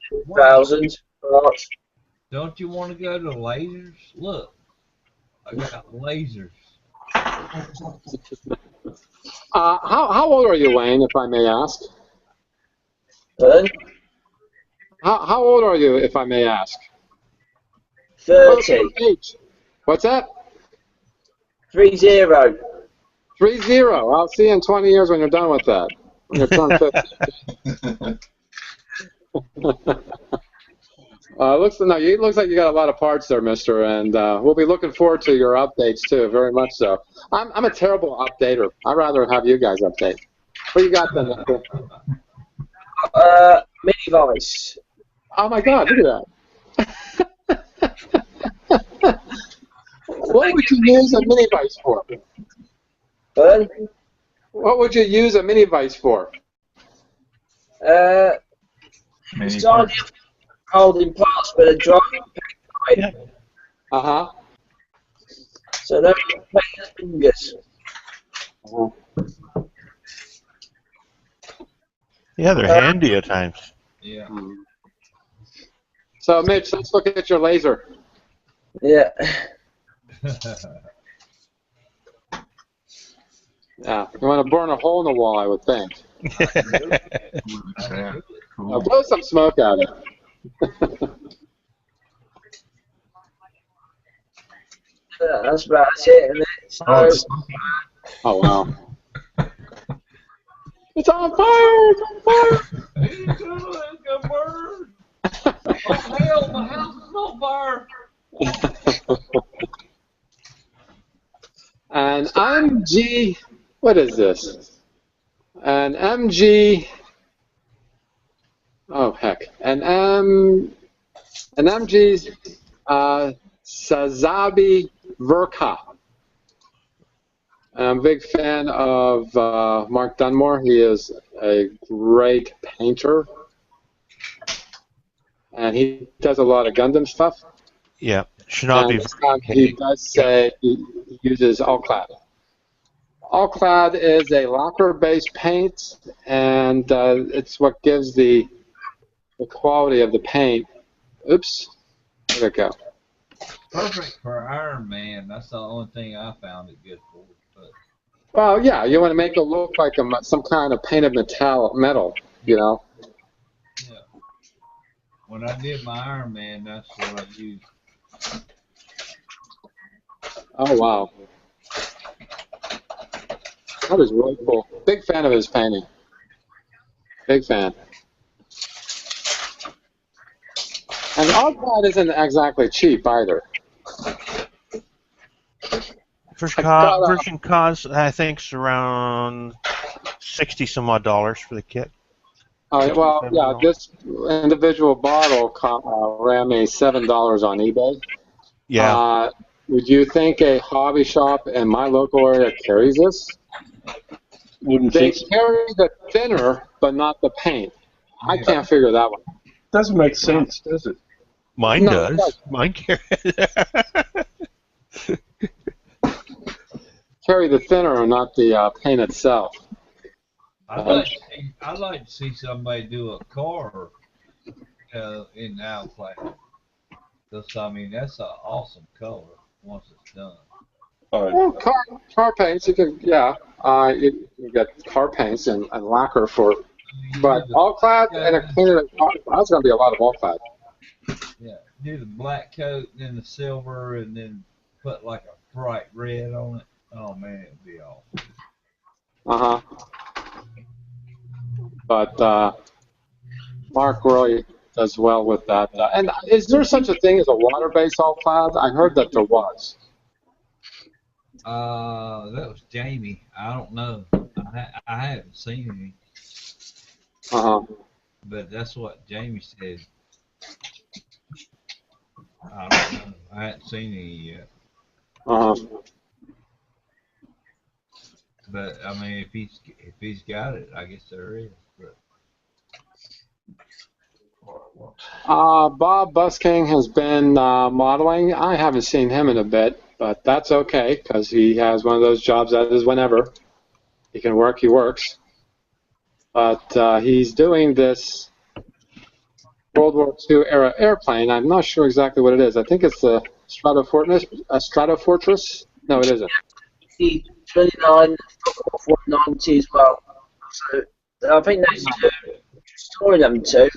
2,000 parts. Don't you want to go to lasers? Look, I got lasers. How old are you, Wayne, if I may ask? Pardon? How old are you, if I may ask? 30. What's that? 30. 30. I'll see you in 20 years when you're done with that. When you're turned 50. It looks like you got a lot of parts there, mister, and we'll be looking forward to your updates, too, very much so. I'm a terrible updater. I'd rather have you guys update. What you got then, mister? Mini Vice. Oh, my God, look at that. What would you use a mini vice for? Pardon? What would you use a mini vice for? It's holding parts, but a driving right? Uh-huh. So now you can paint his fingers. Yeah, they're handy at times. Yeah. So, Mitch, let's look at your laser. Yeah. Yeah, you want to burn a hole in the wall, I would think. Yeah, Now cool. blow some smoke at it. That's about it. And it's Oh, it's Oh, wow. It's on fire! It's on fire! He's gonna burn. Oh hell, my house is on fire. An MG, what is this? An MG, oh heck, an MG Sazabi Verka. I'm a big fan of Mark Dunmore. He is a great painter, and he does a lot of Gundam stuff. Yeah, And Shinobi. this time he does say he uses All-Clad. All-Clad is a lacquer-based paint, and it's what gives the quality of the paint. Oops, where'd it go? Perfect for Iron Man. That's the only thing I found it good for. But Well, yeah, you want to make it look like some kind of painted metal, you know. yeah, when I did my Iron Man, that's what I used. Oh, wow. That is really cool. Big fan of his painting. Big fan. And All-Clad isn't exactly cheap either. Version costs, I think, is around $60 some odd for the kit. Well, yeah, this individual bottle ran me $7 on eBay. Yeah. Would you think a hobby shop in my local area carries this? Wouldn't They think so. carry the thinner, but not the paint. I can't figure that one. Doesn't make sense, does it? Mine No, it does. Mine carries. Carry the thinner and not the paint itself. I'd like to see somebody do a car in Outclass. Because, I mean, that's an awesome color once it's done. Well, car paints, you can, yeah, you get car paints and lacquer for, but All-Clad and a painted, that's going to be a lot of All-Clad. Yeah, do the black coat and then the silver and then put like a bright red on it. Oh man, it'd be awesome. Uh-huh. But Mark really does well with that. And is there such a thing as a water-based All-Clad? I heard that there was. That was Jamie. I don't know. I haven't seen any. Uh-huh. But that's what Jamie said. I don't know. I haven't seen any yet. Uh-huh. But I mean, if he's got it, I guess there is. But Bob Busking has been modeling. I haven't seen him in a bit, but that's okay because he has one of those jobs that is whenever he can work, he works. But he's doing this World War II era airplane. I'm not sure exactly what it is. I think it's a Stratofortress. No, it isn't. T-29, 490 as well. So I think there's two of them too.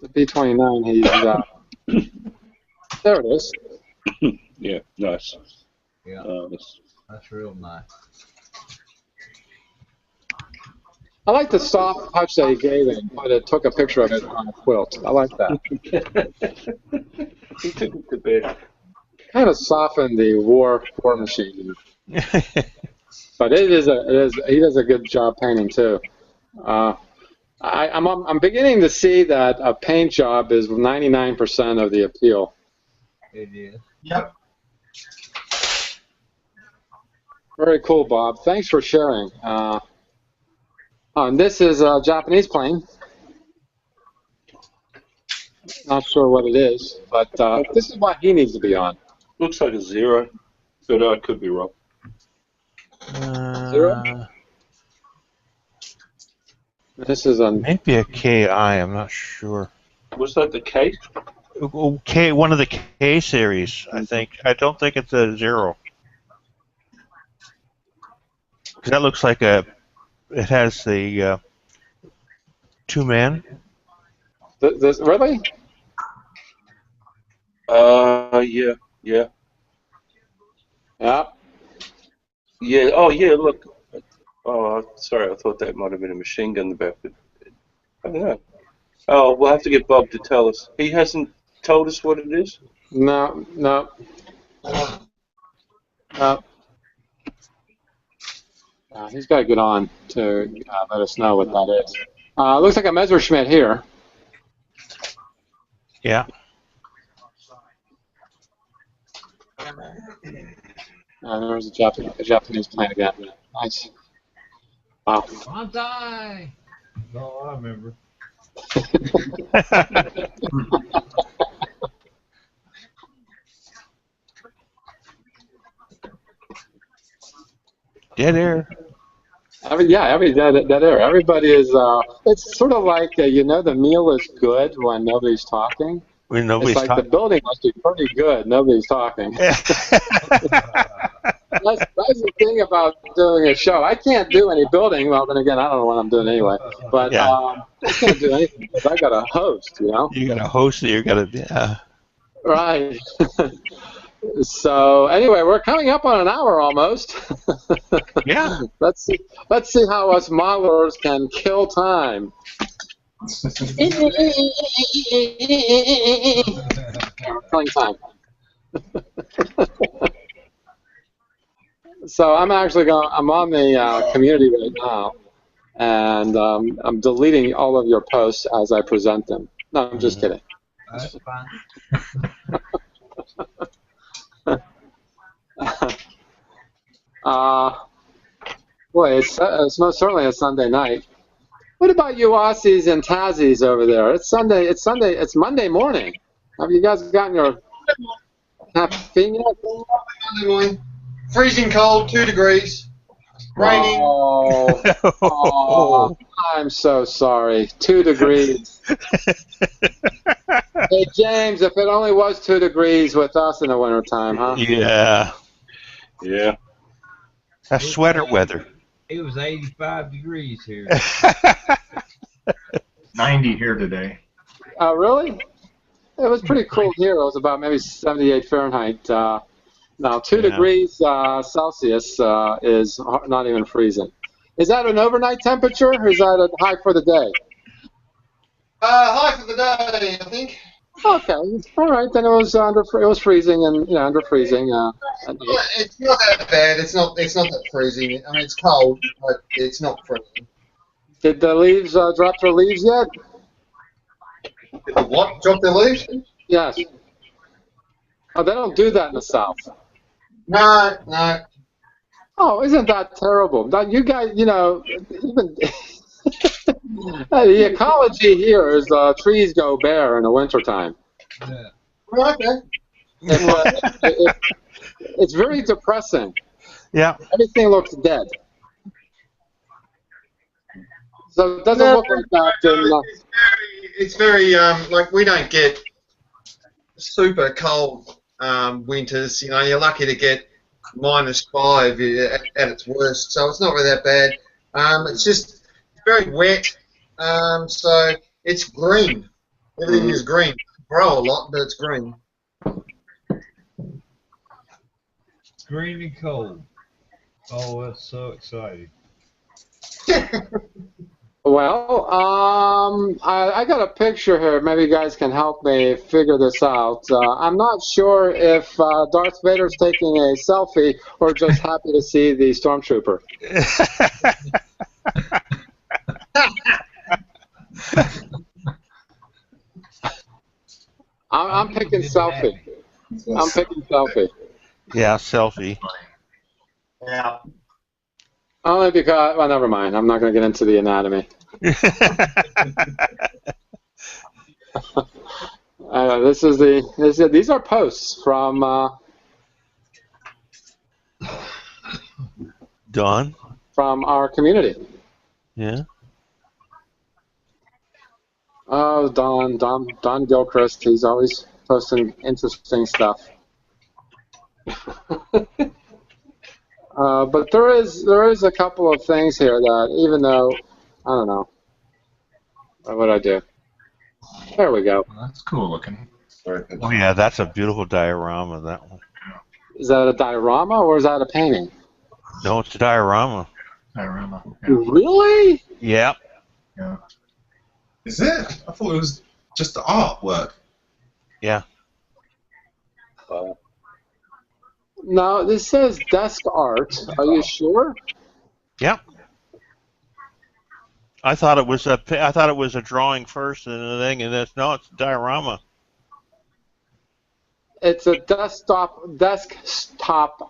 The B-29, he's there it is. Yeah, nice. yeah, that's real nice. I like the soft touch that he gave it, but it took a picture of it on a quilt. I like that. He took it to bed. Kind of softened the war machine. But he does a good job painting too. I'm beginning to see that a paint job is 99% of the appeal. It is. Yep. Very cool, Bob. Thanks for sharing. And this is a Japanese plane. Not sure what it is, but this is what he needs to be on. Looks like a 0, but I could be wrong. 0? This is a... Maybe a KI, I'm not sure. Was that the case? K, one of the K series, I think. I don't think it's a 0. Because that looks like a... It has the 2-man. This, really? Yeah. Yeah. Yeah, oh, yeah, look. Oh, sorry, I thought that might have been a machine gun in the back, but I don't know. Oh, we'll have to get Bob to tell us. He hasn't told us what it is? No. He's got to get on to let us know what that is. Looks like a Messerschmitt here. Yeah. There's a Japanese plane again. Nice. Wow. Banzai! Oh, I remember. Dead air. Dead air. Everybody is. It's sort of like the meal is good when nobody's talking. When nobody's it's like talking. The building must be pretty good. Nobody's talking. That's the thing about doing a show. I can't do any building. Well, then again, I don't know what I'm doing anyway. But I can't do anything because I got a host. You got a host. You got to. Right. So anyway, we're coming up on an hour almost. Yeah. Let's see how us modelers can kill time. Killing time. So I'm actually I'm on the community right now, and I'm deleting all of your posts as I present them. No, I'm just kidding. That's fine. Boy, it's most certainly a Sunday night. What about you Aussies and Tassies over there? It's Monday morning. Have you guys gotten your caffeine yet? Monday morning. Freezing cold, 2 degrees. Raining. Oh, I'm so sorry. 2 degrees. Hey, James, if it only was 2 degrees with us in the wintertime, huh? Yeah. Yeah. That's sweater weather. It was 85 degrees here. 90 here today. Oh, really? It was pretty cool here. It was about maybe 78 Fahrenheit. Now, 2 degrees Celsius is not even freezing. Is that an overnight temperature, or is that a high for the day? High for the day, I think. Okay, all right. Then it was freezing and under freezing. It's not that bad. It's not that freezing. I mean, it's cold, but it's not freezing. Did the leaves drop their leaves yet? Did the what? Drop their leaves? Yes. Oh, they don't do that in the South. No. Oh, isn't that terrible? You guys, even the ecology here is trees go bare in the wintertime. Yeah. Okay. It's very depressing. Yeah. Everything looks dead. So it doesn't look like that. It's very like we don't get super cold winters. You're lucky to get -5 at its worst, so it's not really that bad. It's just very wet, so it's green. Everything is green. Grow a lot, but it's green. Green and cold. Oh, that's so exciting. Well, I got a picture here. Maybe you guys can help me figure this out. I'm not sure if Darth Vader's taking a selfie or just happy to see the stormtrooper. I'm picking selfie. I'm picking selfie. Yeah, selfie. Yeah. Only because, well, never mind. I'm not going to get into the anatomy. These are posts from Don? from our community. Yeah. Oh, Don Gilchrist. He's always posting interesting stuff. But there is a couple of things here that, even though, I don't know, what would I do? There we go. Well, that's cool looking. Oh yeah, that's a beautiful diorama. That one. Is that a diorama or is that a painting? No, it's a diorama. Diorama. Yeah. Really? Yep. Yeah. Is it? I thought it was just the artwork. Yeah. No, this says desk art. Are you sure? Yep. I thought it was a drawing first and a thing, and it's a diorama. It's a desktop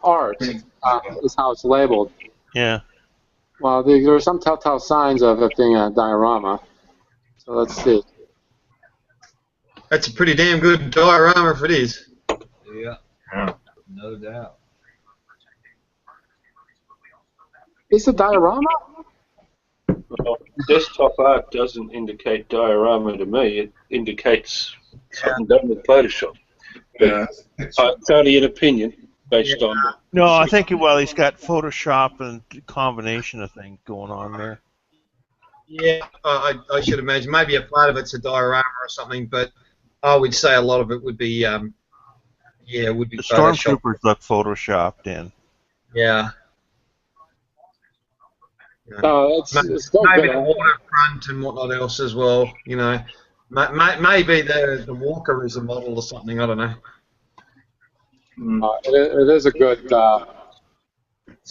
art. Is how it's labeled. Yeah. Well, there are some telltale signs of it being a diorama. So let's see. That's a pretty damn good diorama for this. Yeah. Yeah. No doubt. It's a diorama? Well, desktop art doesn't indicate diorama to me. It indicates something done with Photoshop. Yeah. It's only an opinion based on. No, I think he's got Photoshop and a combination of things going on there. Yeah, I should imagine maybe a part of it's a diorama or something, but I would say a lot of it would be, would be The Photoshop. stormtroopers look photoshopped in. Yeah. Oh, it's still Maybe good. the waterfront and whatnot else as well. You know, maybe the walker is a model or something. I don't know. It is a good. So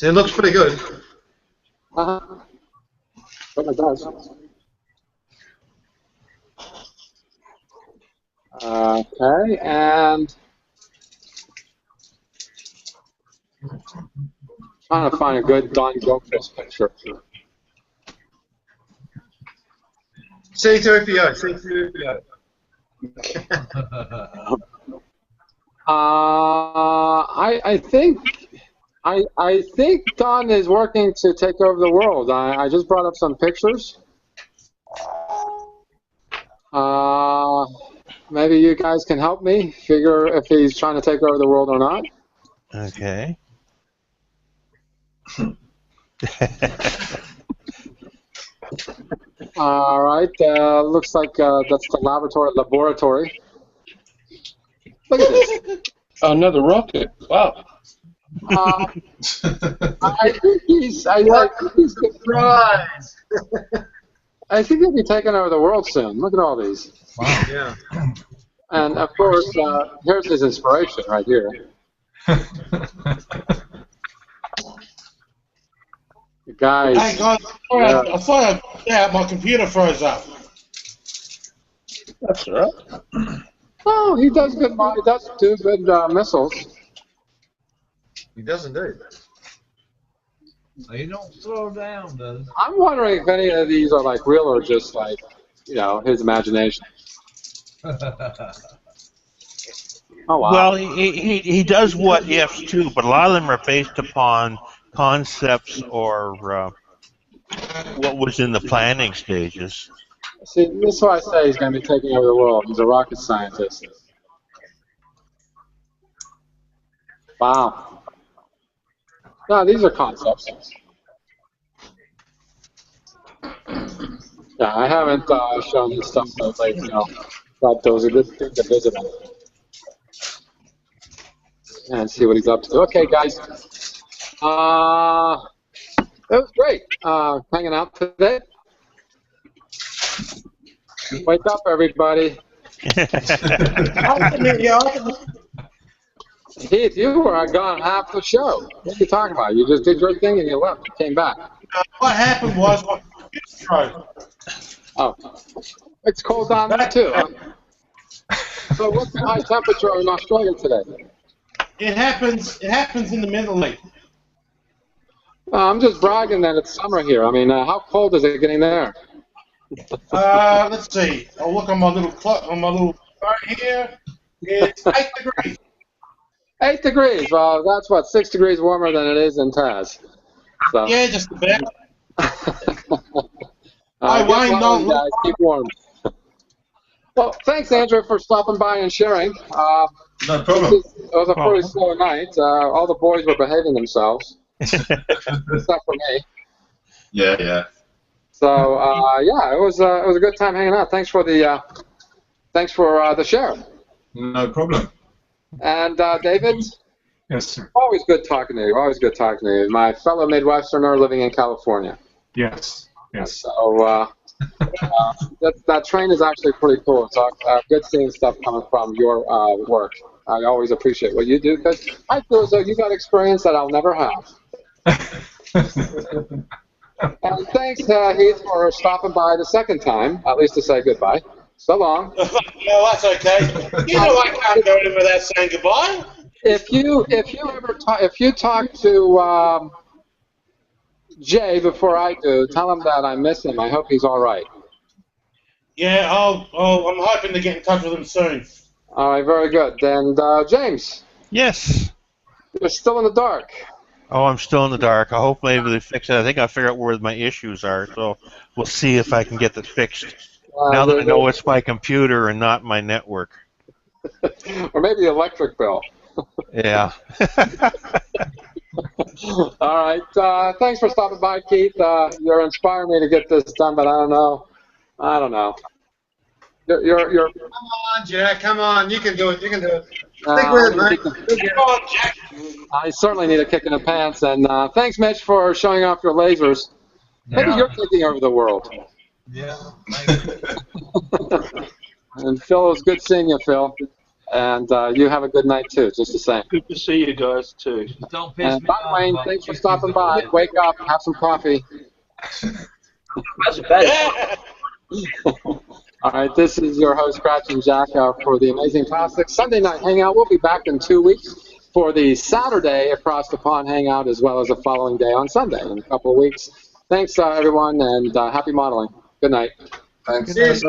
it looks pretty good. But it does. Okay, and trying to find a good Don Gilchrist picture. C-3PO, C-3PO. I think Don is working to take over the world. I just brought up some pictures. Maybe you guys can help me figure if he's trying to take over the world or not. Okay. All right. Looks like that's the laboratory. Look at this. Another rocket. Wow. I think he's Surprise! I think he'll be taking over the world soon. Look at all these. Wow. Yeah. And of course, here's his inspiration right here. You guys. Hey guys, I thought my computer froze up. That's all right. Oh, he does good. He does do good missiles. He doesn't do. He don't slow down, does he? I'm wondering if any of these are like real or just like, his imagination. Oh wow. Well, he does what ifs too, but a lot of them are based upon concepts or what was in the planning stages. See, this is why I say he's going to be taking over the world. He's a rocket scientist. Wow. No, these are concepts. Yeah, I haven't shown this stuff lately, but those are good things to visit him and see what he's up to. Okay, guys. It was great hanging out today. Wake up, everybody. Heath, you were gone half the show. What are you talking about? You just did your thing and you left. You came back. What happened was my computer froze. Oh. It's cold down there, too. Huh? So what's the high temperature in Australia today? It happens in the Middle East. I'm just bragging that it's summer here. I mean, how cold is it getting there? Let's see. I'll look on my little clock, on my little right here, it's 8 degrees. 8 degrees. Well, that's what, 6 degrees warmer than it is in Taz. So. Yeah, just about. Get Wayne, warm, guys. Keep warm. Well, thanks, Andrew, for stopping by and sharing. No problem. It was a pretty slow night. All the boys were behaving themselves, except for me. Yeah, yeah. So yeah, it was a good time hanging out. Thanks for the share. No problem. And David. Yes, sir. Always good talking to you. Always good talking to you. My fellow Midwesterner living in California. Yes. Yes. So that train is actually pretty cool. So good seeing stuff coming from your work. I always appreciate what you do because I feel as though you got experience that I'll never have. And thanks, Heath, for stopping by the second time, at least to say goodbye. So long. No, that's okay. You know I can't go in without saying goodbye. If you talk to Jay before I do, tell him that I miss him. I hope he's all right. Yeah, I'm hoping to get in touch with him soon. All right, very good. And James. Yes. You're still in the dark. Oh, I'm still in the dark. I hope maybe they fix it. I think I figured out where my issues are, so we'll see if I can get this fixed. Now that I know it's my computer and not my network. Or maybe the electric bill. Yeah. All right. Thanks for stopping by, Keith. You're inspiring me to get this done, but I don't know. You're Come on, Jack. Come on. You can do it. You can do it. Stick with it, mate. Come on, Jack. I certainly need a kick in the pants. And thanks, Mitch, for showing off your lasers. Maybe you're taking over the world. Yeah. Thank you. And Phil, it was good seeing you, Phil. And you have a good night, too, just the same. Good to see you guys, too. Don't piss me Bye, off. Wayne. Thanks for stopping by. Wake up. Have some coffee. That's bad. All right, this is your host, Scratch and Jack, for the Amazing Classics Sunday Night Hangout. We'll be back in 2 weeks for the Saturday Across the Pond Hangout, as well as the following day on Sunday in a couple of weeks. Thanks, everyone, and happy modeling. Good night. Thanks. Cheers.